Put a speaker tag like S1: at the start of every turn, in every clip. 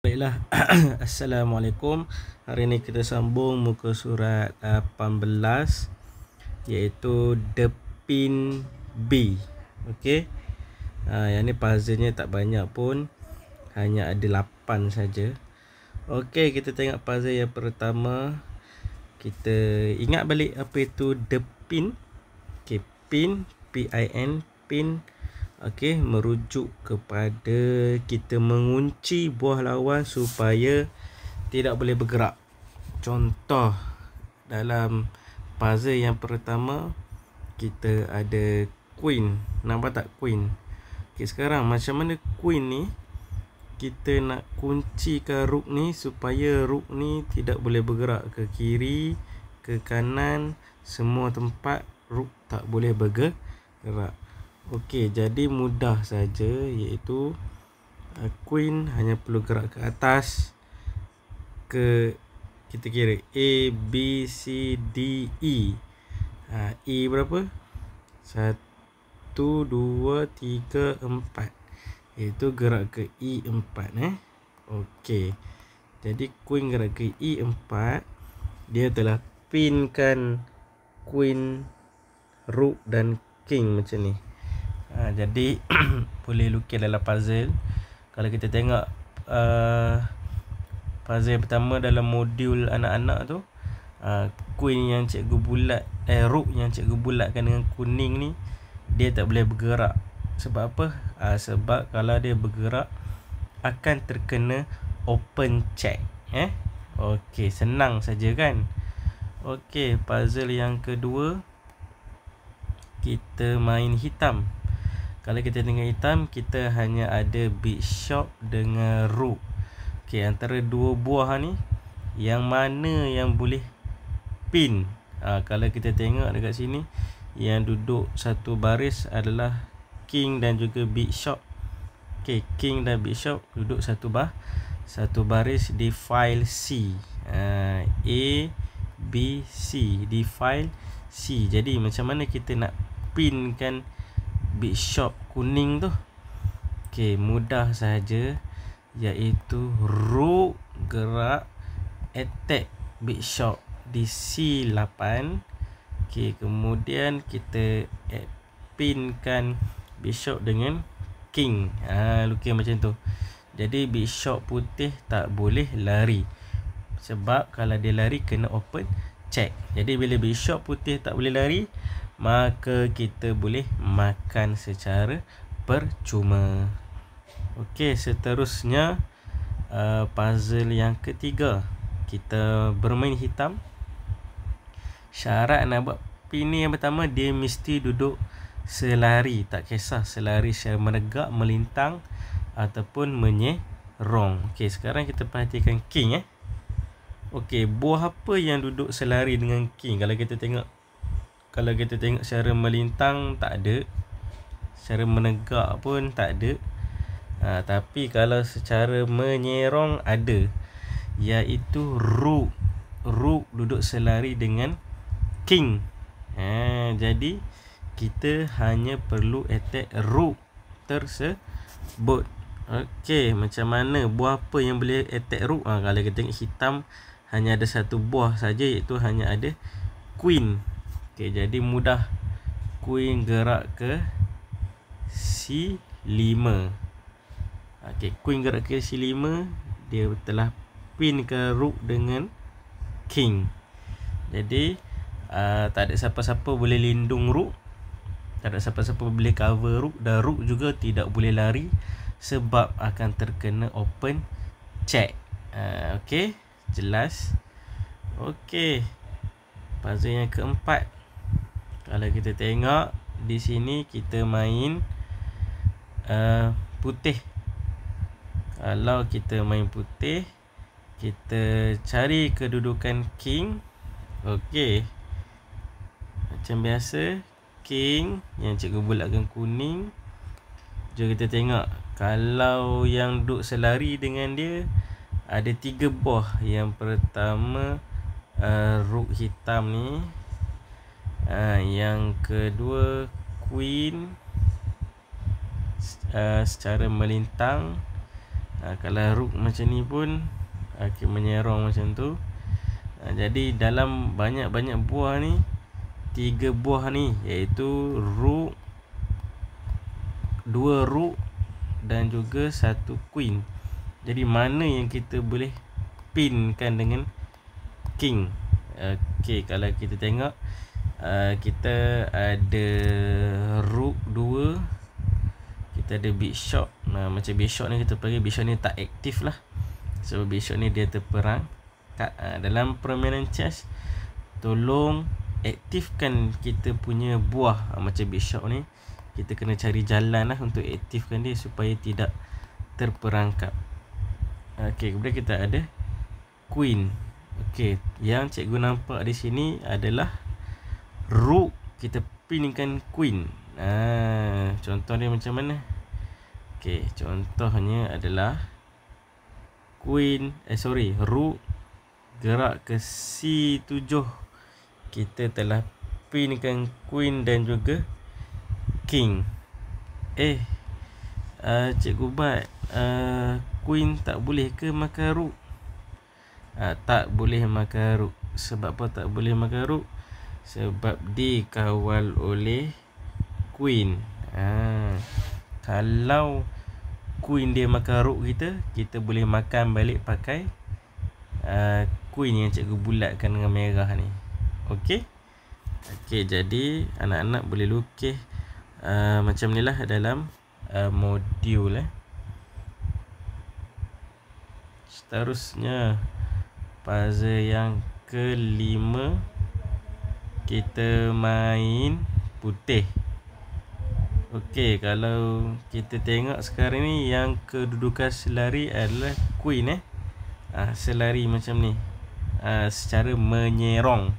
S1: Baiklah, Assalamualaikum. Hari ini kita sambung muka surat 18, iaitu The Pin B. Okey. Yang ni puzzle-nya tak banyak pun, hanya ada 8 saja. Okey, kita tengok puzzle yang pertama. Kita ingat balik apa itu The Pin. Okey, pin, P-I-N, pin. Okey, merujuk kepada kita mengunci buah lawan supaya tidak boleh bergerak. Contoh dalam puzzle yang pertama, kita ada queen. Nampak tak queen? Okey, sekarang macam mana queen ni kita nak kuncikan rook ni supaya rook ni tidak boleh bergerak ke kiri, ke kanan, semua tempat rook tak boleh bergerak. Okey, jadi mudah saja, iaitu queen hanya perlu gerak ke atas, ke kita kira A, B, C, D, E. E berapa? 1, 2, 3, 4. Itu gerak ke E4 Okey. Jadi queen gerak ke E4, dia telah pinkan queen, rook dan king macam ni. Jadi boleh lukis dalam puzzle. Kalau kita tengok puzzle yang pertama dalam modul anak-anak tu, queen yang cikgu bulat, rook yang cikgu bulatkan dengan kuning ni, dia tak boleh bergerak. Sebab apa? Sebab kalau dia bergerak akan terkena open check. Okey, senang saja kan. Okey, puzzle yang kedua, kita main hitam. Kalau kita tengok hitam, kita hanya ada bishop dengan rook. Okey, antara dua buah ni, yang mana yang boleh pin? Kalau kita tengok dekat sini, yang duduk satu baris adalah king dan juga bishop. Okey, king dan bishop duduk satu baris di file C. A, B, C di file C. Jadi macam mana kita nak pinkan bishop kuning tu? Okey, mudah saja, iaitu rook gerak attack bishop di C8. Okey, kemudian kita pinkan bishop dengan king. Lukis macam tu. Jadi bishop putih tak boleh lari, sebab kalau dia lari kena open check. Jadi bila bishop putih tak boleh lari, maka kita boleh makan secara percuma. Okey, seterusnya puzzle yang ketiga, kita bermain hitam. Syarat nak buat pin ni, yang pertama dia mesti duduk selari, tak kisah selari secara menegak, melintang ataupun menyerong. Okey, sekarang kita perhatikan king. Okey, buah apa yang duduk selari dengan king? Kalau kita tengok secara melintang tak ada, secara menegak pun tak ada. Tapi kalau secara menyerong ada, iaitu rook. Rook duduk selari dengan king. Jadi kita hanya perlu attack rook tersebut. Okey, macam mana, buah apa yang boleh attack rook? Kalau kita tengok hitam hanya ada satu buah saja, iaitu hanya ada queen. Okey, jadi mudah. Queen gerak ke C5. Okey, queen gerak ke C5, dia telah pin ke rook dengan king. Jadi tak ada siapa-siapa boleh lindung rook, tak ada siapa-siapa boleh cover rook, dan rook juga tidak boleh lari sebab akan terkena open check. Okey, jelas. Okey, puzzle yang keempat, kalau kita tengok di sini, kita main putih. Kalau kita main putih, kita cari kedudukan king. Okey, macam biasa, king yang cikgu bulatkan kuning. Jom kita tengok, kalau yang duduk selari dengan dia ada 3 buah. Yang pertama rook hitam ni, yang kedua queen secara melintang, Kalau rook macam ni pun menyerong macam tu. Jadi dalam banyak-banyak buah ni, 3 buah ni, iaitu rook, 2 rook dan juga 1 queen. Jadi mana yang kita boleh pinkan dengan king? Okey, kalau kita tengok, kita ada rook 2, kita ada bishop. Macam bishop ni kita panggil bishop ni tak aktif lah. So bishop ni dia terperang. Dalam permainan chess, tolong aktifkan kita punya buah. Macam bishop ni, kita kena cari jalan lah untuk aktifkan dia supaya tidak terperangkap. Okey, kemudian kita ada queen. Okey, yang cikgu nampak di sini adalah rook, kita pinkan queen. Contoh dia macam mana? Okey, contohnya adalah rook gerak ke C7. Kita telah pinkan queen dan juga king. Cikgu Bat, queen tak boleh ke makan rook? Tak boleh makan rook. Sebab apa tak boleh makan rook? Sebab dikawal oleh queen. Kalau queen dia makan rook kita boleh makan balik pakai queen yang cikgu bulatkan dengan merah ni. Okey, jadi anak-anak boleh lukis macam ni lah dalam modul. Seterusnya, puzzle yang kelima, kita main putih. Okey, kalau kita tengok sekarang ni, yang kedudukan selari adalah queen. Selari macam ni, secara menyerong.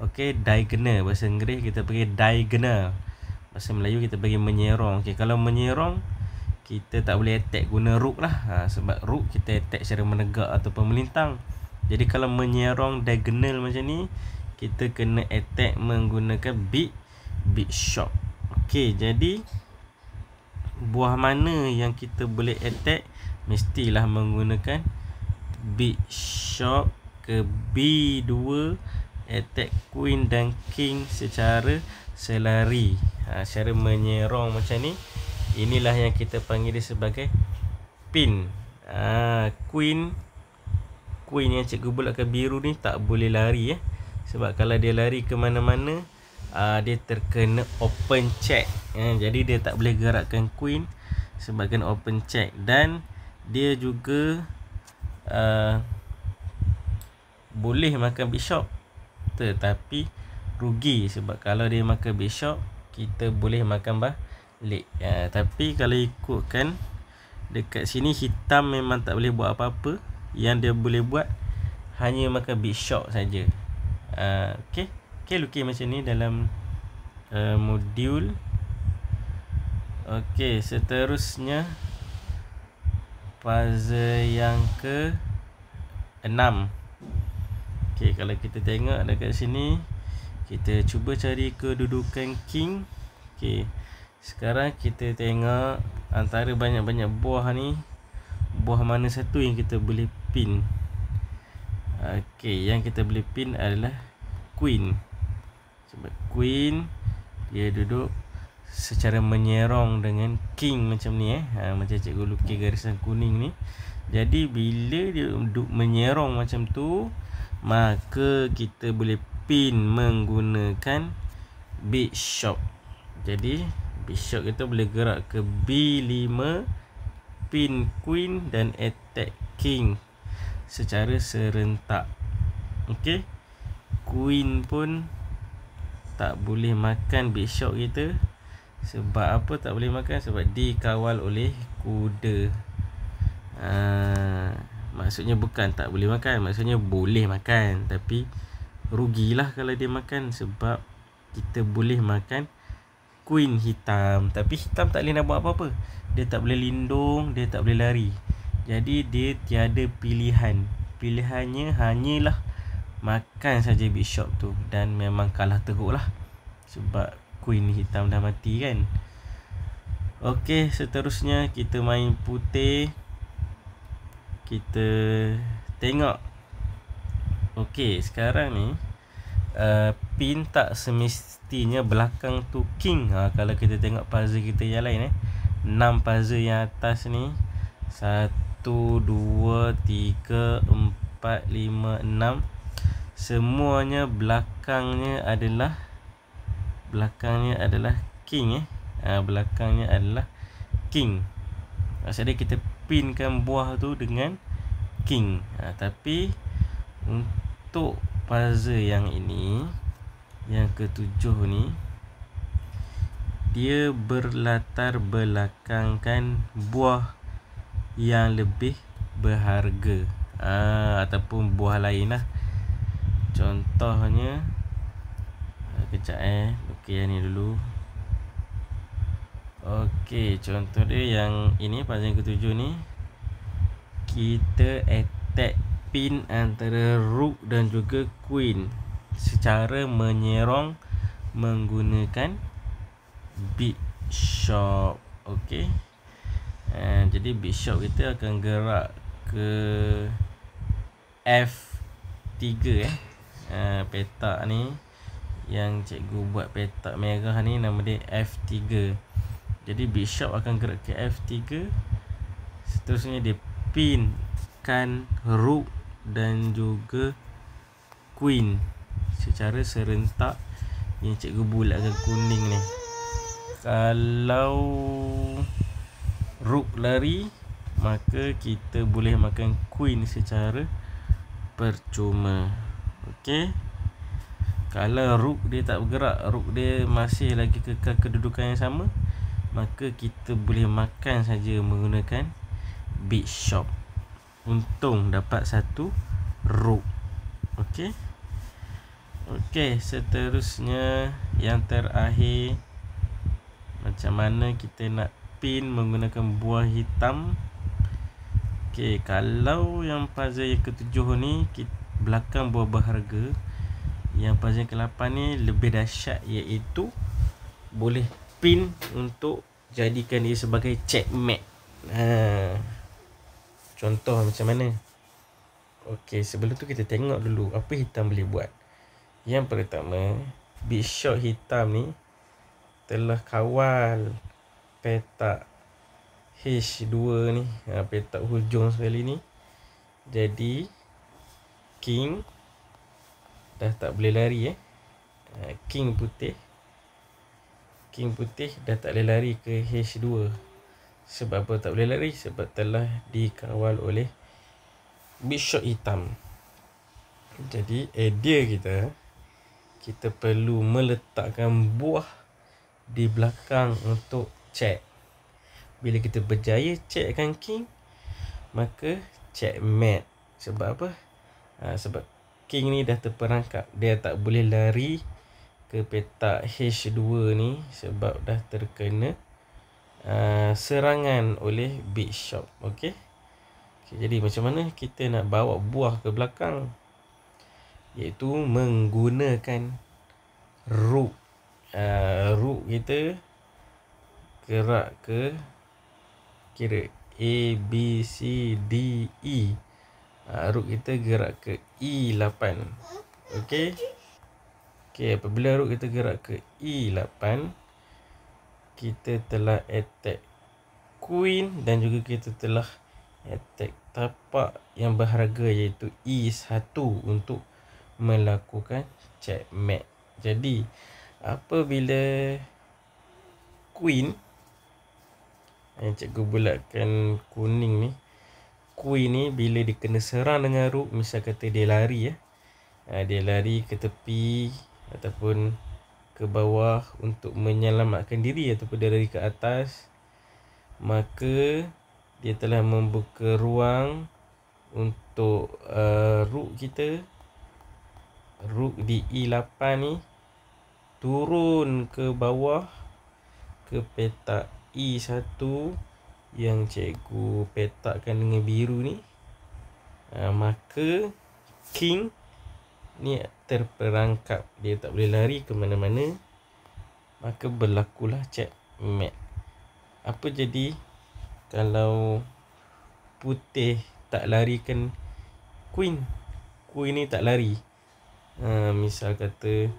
S1: Okey, diagonal. Bahasa Inggeris kita panggil diagonal. Bahasa Melayu kita panggil menyerong. Okey, kalau menyerong, kita tak boleh attack guna rook lah. Sebab rook kita attack secara menegak ataupun melintang. Jadi kalau menyerong diagonal macam ni, kita kena attack menggunakan bishop. Okey, jadi buah mana yang kita boleh attack? Mestilah menggunakan bishop ke B2, attack queen dan king secara selari. Secara menyerong macam ni. Inilah yang kita panggil dia sebagai pin. Queen yang cikgu bulatkan biru ni tak boleh lari. Sebab kalau dia lari ke mana-mana, dia terkena open check. Jadi dia tak boleh gerakkan queen sebab kena open check. Dan dia juga boleh makan bishop, tetapi rugi. Sebab kalau dia makan bishop, kita boleh makan balik. Tapi kalau ikutkan dekat sini, hitam memang tak boleh buat apa-apa. Yang dia boleh buat hanya makan bishop saja. Okey, lukis macam ni dalam modul. Okey, seterusnya puzzle yang ke-6. Okey, kalau kita tengok dekat sini, kita cuba cari kedudukan king. Okey, sekarang kita tengok antara banyak-banyak buah ni, buah mana satu yang kita boleh pin. Okey, yang kita boleh pin adalah queen. Sebab queen dia duduk secara menyerong dengan king macam ni. Macam cikgu lukis garisan kuning ni. Jadi bila dia duduk menyerong macam tu, maka kita boleh pin menggunakan bishop. Jadi bishop kita boleh gerak ke B5, pin queen dan attack king secara serentak. Okey, queen pun tak boleh makan bishop kita. Sebab apa tak boleh makan? Sebab dikawal oleh kuda. Maksudnya bukan tak boleh makan, maksudnya boleh makan, tapi rugilah kalau dia makan. Sebab kita boleh makan queen hitam, tapi hitam tak boleh nak buat apa-apa. Dia tak boleh lindung, dia tak boleh lari. Jadi dia tiada pilihan. Pilihannya hanyalah makan saja bishop tu. Dan memang kalah teruk lah, sebab queen hitam dah mati kan. Okey, seterusnya kita main putih. kita tengok. Okey, sekarang ni pin tak semestinya belakang tu king. Kalau kita tengok puzzle kita yang lain 6 puzzle yang atas ni, 1, 2, 3, 4, 5, 6, semuanya belakangnya adalah king. Belakangnya adalah king. Maksudnya kita pinkan buah tu dengan king. Tapi untuk puzzle yang ini, yang ketujuh ni, dia berlatar belakangkan buah yang lebih berharga, ataupun buah lain lah. Contohnya, kejap okey, yang ni dulu. Okey, contoh dia yang ini, puzzle yang ketujuh ni, kita attack pin antara rook dan juga queen secara menyerong menggunakan bishop. Okey. Jadi bishop kita akan gerak ke F3 petak ni yang cikgu buat petak merah ni, nama dia F3. Jadi bishop akan gerak ke F3. Seterusnya dia pinkan rook dan juga queen secara serentak, yang cikgu bulatkan kuning ni. Kalau rook lari, maka kita boleh makan queen secara percuma. Okey. Kalau rook dia tak bergerak, rook dia masih lagi kekal kedudukan yang sama, maka kita boleh makan saja menggunakan bishop. Untung dapat satu rook. Okey. Okey, seterusnya yang terakhir, macam mana kita nak pin menggunakan buah hitam. Okey, kalau yang puzzle yang ketujuh ni belakang buah berharga, yang puzzle ke-8 ni lebih dahsyat, iaitu boleh pin untuk jadikan dia sebagai checkmate. Contoh macam mana? Okey, sebelum tu kita tengok dulu apa hitam boleh buat. Yang pertama, bishop hitam ni telah kawal petak H2 ni, petak hujung sekali ni. Jadi king dah tak boleh lari. King putih dah tak boleh lari ke H2. Sebab apa tak boleh lari? Sebab telah dikawal oleh bishop hitam. Jadi idea kita perlu meletakkan buah di belakang untuk check. Bila kita berjaya checkkan king, maka checkmate. Sebab apa? Sebab king ni dah terperangkap, dia tak boleh lari ke petak H2 ni sebab dah terkena serangan oleh bishop. Okey. Jadi macam mana kita nak bawa buah ke belakang? Iaitu menggunakan rook. Rook kita gerak ke, kira A, B, C, D, E. Rook kita gerak ke E8. Okey. Okey, apabila rook kita gerak ke E8, kita telah attack queen dan juga kita telah attack tapak yang berharga, iaitu E1, untuk melakukan checkmate. Jadi apabila queen, yang cikgu bulatkan kuning ni, queen ni bila dia kena serang dengan rook, misal kata dia lari dia lari ke tepi ataupun ke bawah untuk menyelamatkan diri, ataupun dia lari ke atas, maka dia telah membuka ruang untuk rook kita, rook di E8 ni, turun ke bawah ke petak E1 yang cikgu petakkan dengan biru ni. Maka king ni terperangkap, dia tak boleh lari ke mana-mana, maka berlakulah checkmate. Apa jadi kalau putih tak larikan queen. Queen ni tak lari. Misal kata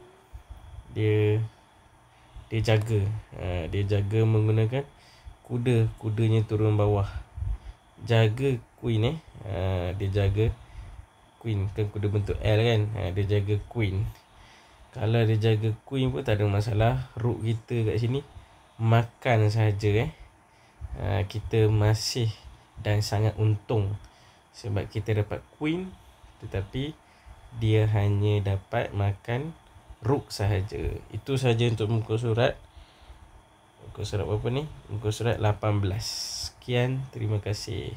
S1: dia jaga. Dia jaga menggunakan kuda. Kudanya turun bawah. Jaga queen dia jaga queen. Kan kuda bentuk L kan. Dia jaga queen. Kalau dia jaga queen pun tak ada masalah. Rook kita kat sini makan sahaja. Kita masih dan sangat untung sebab kita dapat queen, tetapi dia hanya dapat makan rook sahaja. Itu sahaja untuk muka surat. Muka surat berapa ni? Muka surat 18. Sekian, terima kasih.